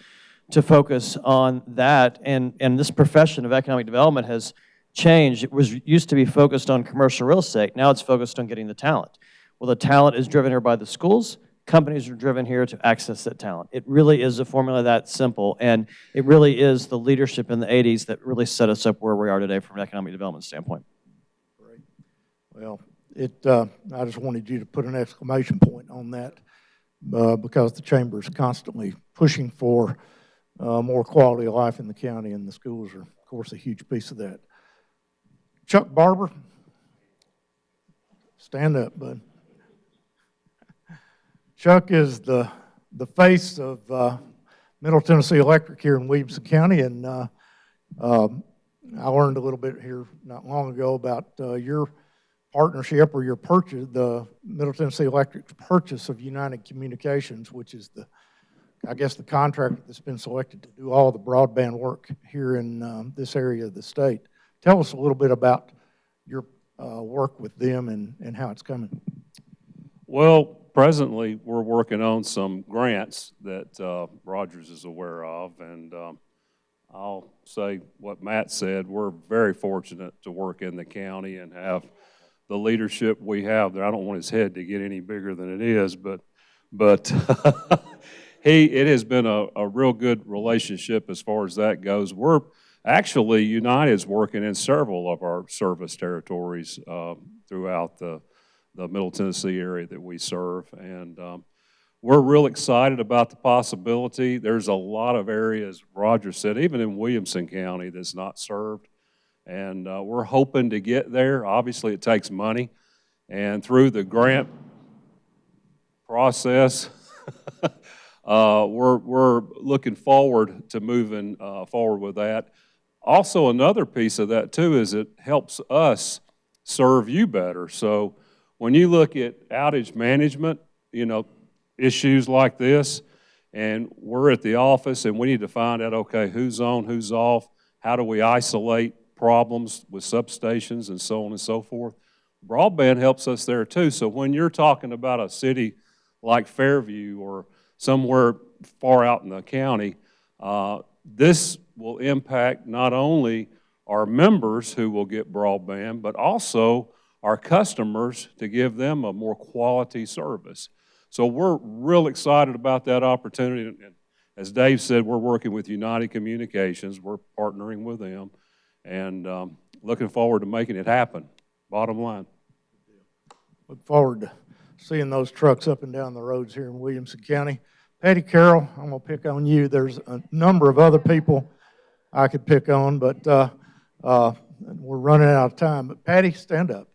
Speaker 5: to focus on that. And this profession of economic development has changed. It used to be focused on commercial real estate. Now it's focused on getting the talent. Well, the talent is driven here by the schools. Companies are driven here to access that talent. It really is a formula that simple. And it really is the leadership in the 80s that really set us up where we are today from an economic development standpoint.
Speaker 1: Great. Well, I just wanted you to put an exclamation point on that because the chamber is constantly pushing for more quality of life in the county, and the schools are, of course, a huge piece of that. Chuck Barber, stand up, bud. Chuck is the face of Middle Tennessee Electric here in Williamson County, and I learned a little bit here not long ago about your partnership or your purchase, the Middle Tennessee Electric's purchase of United Communications, which is I guess the contractor that's been selected to do all the broadband work here in this area of the state. Tell us a little bit about your work with them and how it's coming.
Speaker 6: Well, presently we're working on some grants that Rogers is aware of, and I'll say what Matt said. We're very fortunate to work in the county and have the leadership we have there. I don't want his head to get any bigger than it is, but it has been a real good relationship as far as that goes. We're actually, United's working in several of our service territories throughout the Middle Tennessee area that we serve, and we're real excited about the possibility. There's a lot of areas, Roger said, even in Williamson County, that's not served, and we're hoping to get there. Obviously, it takes money, and through the grant process, we're looking forward to moving forward with that. Also, another piece of that, too, is it helps us serve you better. So when you look at outage management, you know, issues like this, and we're at the office and we need to find out, okay, who's on, who's off, how do we isolate problems with substations and so on and so forth. Broadband helps us there, too. So when you're talking about a city like Fairview or somewhere far out in the county, this will impact not only our members who will get broadband, but also our customers to give them a more quality service. So we're real excited about that opportunity. And as Dave said, we're working with United Communications. We're partnering with them and looking forward to making it happen, bottom line.
Speaker 1: Look forward to seeing those trucks up and down the roads here in Williamson County. Patty Carroll, I'm going to pick on you. There's a number of other people I could pick on, but we're running out of time. But Patty, stand up.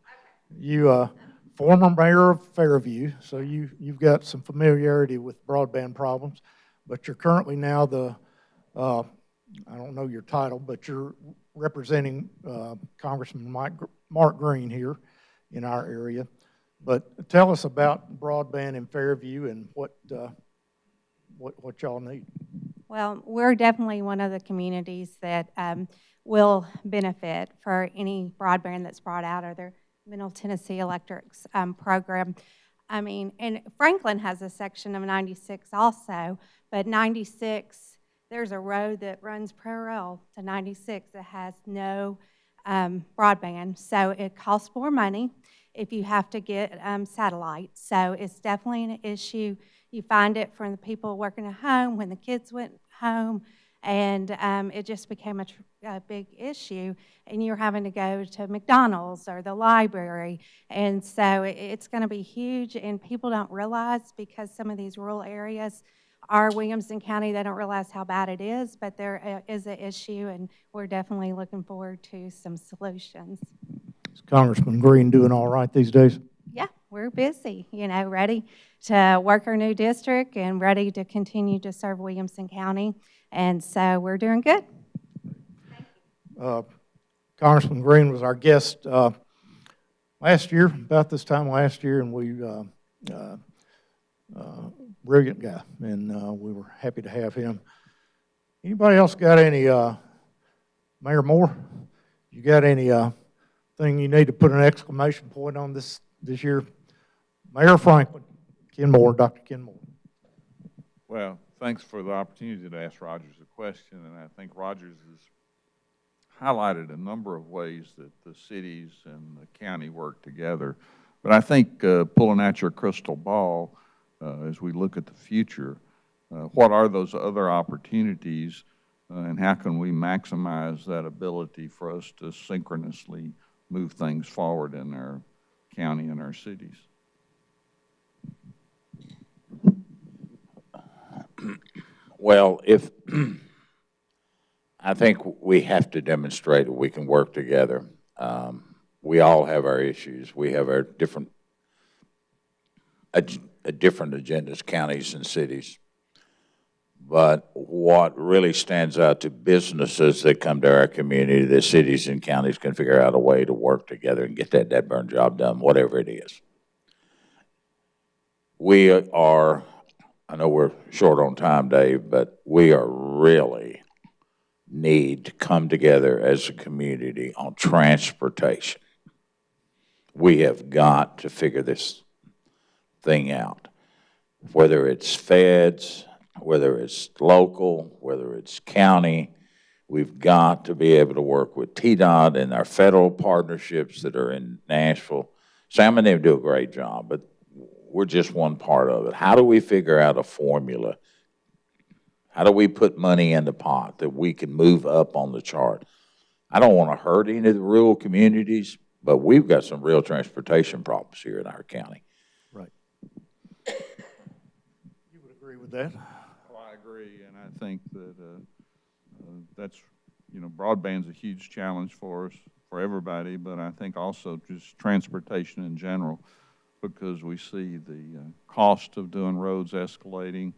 Speaker 1: You former mayor of Fairview, so you've got some familiarity with broadband problems, but you're currently now the, I don't know your title, but you're representing Congressman Mark Green here in our area. But tell us about broadband in Fairview and what y'all need.
Speaker 7: Well, we're definitely one of the communities that will benefit for any broadband that's brought out of their Middle Tennessee Electric's program. I mean, and Franklin has a section of 96 also, but 96, there's a road that runs parallel to 96 that has no broadband, so it costs more money if you have to get satellite. So it's definitely an issue. You find it from the people working at home when the kids went home, and it just became a big issue, and you're having to go to McDonald's or the library, and so it's going to be huge, and people don't realize, because some of these rural areas are Williamson County, they don't realize how bad it is, but there is an issue, and we're definitely looking forward to some solutions.
Speaker 1: Is Congressman Green doing all right these days?
Speaker 7: Yeah, we're busy, ready to work our new district and ready to continue to serve Williamson County. And so we're doing good.
Speaker 1: Congressman Green was our guest last year, about this time last year, and we, brilliant guy, and we were happy to have him. Anybody else got any, Mayor Moore, you got any thing you need to put an exclamation point on this year? Mayor Franklin, Ken Moore, Dr. Ken Moore.
Speaker 8: Well, thanks for the opportunity to ask Rogers a question, and I think Rogers has highlighted a number of ways that the cities and the county work together. But I think pulling out your crystal ball as we look at the future, what are those other opportunities and how can we maximize that ability for us to synchronously move things forward in our county and our cities?
Speaker 2: Well, I think we have to demonstrate that we can work together. We all have our issues. We have our different agendas, counties and cities. But what really stands out to businesses that come to our community, the cities and counties can figure out a way to work together and get that dead burn job done, whatever it is. We are, I know we're short on time, Dave, but we are really need to come together as a community on transportation. We have got to figure this thing out, whether it's feds, whether it's local, whether it's county. We've got to be able to work with TDOT and our federal partnerships that are in Nashville. Sam and them do a great job, but we're just one part of it. How do we figure out a formula? How do we put money in the pot that we can move up on the chart? I don't want to hurt any of the rural communities, but we've got some real transportation problems here in our county.
Speaker 1: Right. You would agree with that?
Speaker 8: Well, I agree, and I think that that's, broadband's a huge challenge for us, for everybody, but I think also just transportation in general, because we see the cost of doing roads escalating.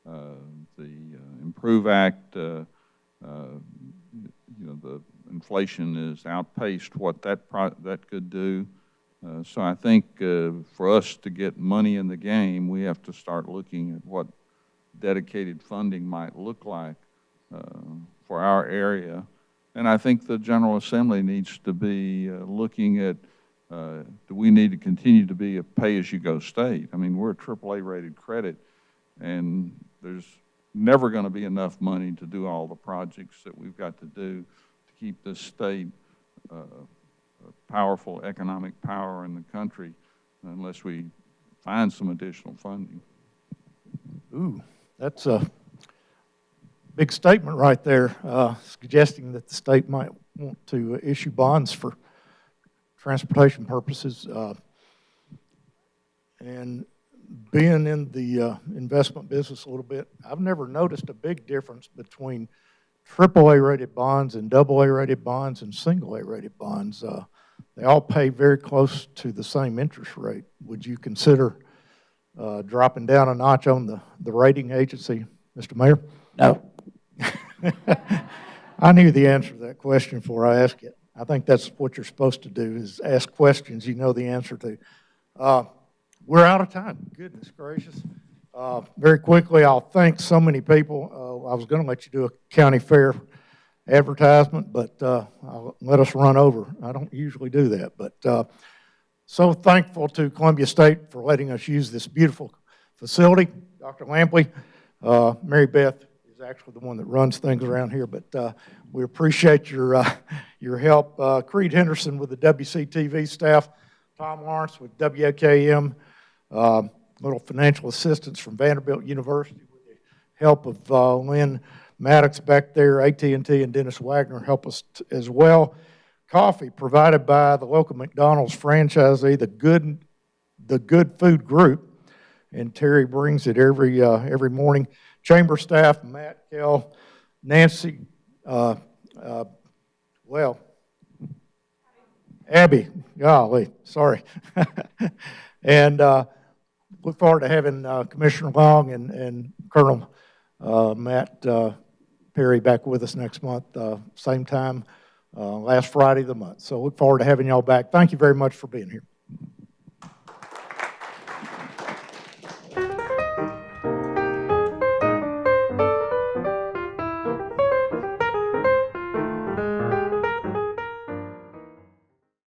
Speaker 8: The Improve Act, the inflation has outpaced what that could do. So I think for us to get money in the game, we have to start looking at what dedicated funding might look like for our area. And I think the General Assembly needs to be looking at, do we need to continue to be a pay-as-you-go state? I mean, we're a AAA rated credit, and there's never going to be enough money to do all the projects that we've got to do to keep this state powerful economic power in the country unless we find some additional funding.
Speaker 1: Ooh, that's a big statement right there, suggesting that the state might want to issue bonds for transportation purposes. And being in the investment business a little bit, I've never noticed a big difference between AAA rated bonds and AA rated bonds and single A rated bonds. They all pay very close to the same interest rate. Would you consider dropping down a notch on the rating agency, Mr. Mayor?
Speaker 2: No.
Speaker 1: I knew the answer to that question before I asked it. I think that's what you're supposed to do, is ask questions you know the answer to. We're out of time. Goodness gracious. Very quickly, I'll thank so many people. I was going to let you do a county fair advertisement, but I'll let us run over. I don't usually do that, but so thankful to Columbia State for letting us use this beautiful facility. Dr. Lampley, Mary Beth is actually the one that runs things around here, but we appreciate your help. Creed Henderson with the WCTV staff, Tom Lawrence with WKM, little financial assistance from Vanderbilt University with the help of Lynn Maddox back there, AT&T and Dennis Wagner help us as well. Coffee provided by the local McDonald's franchisee, the Good Food Group, and Terry brings it every morning. Chamber staff, Matt, Kell, Nancy, Abby, golly, sorry. And look forward to having Commissioner Long and Colonel Matt Perry back with us next month, same time, last Friday of the month. So look forward to having y'all back. Thank you very much for being here.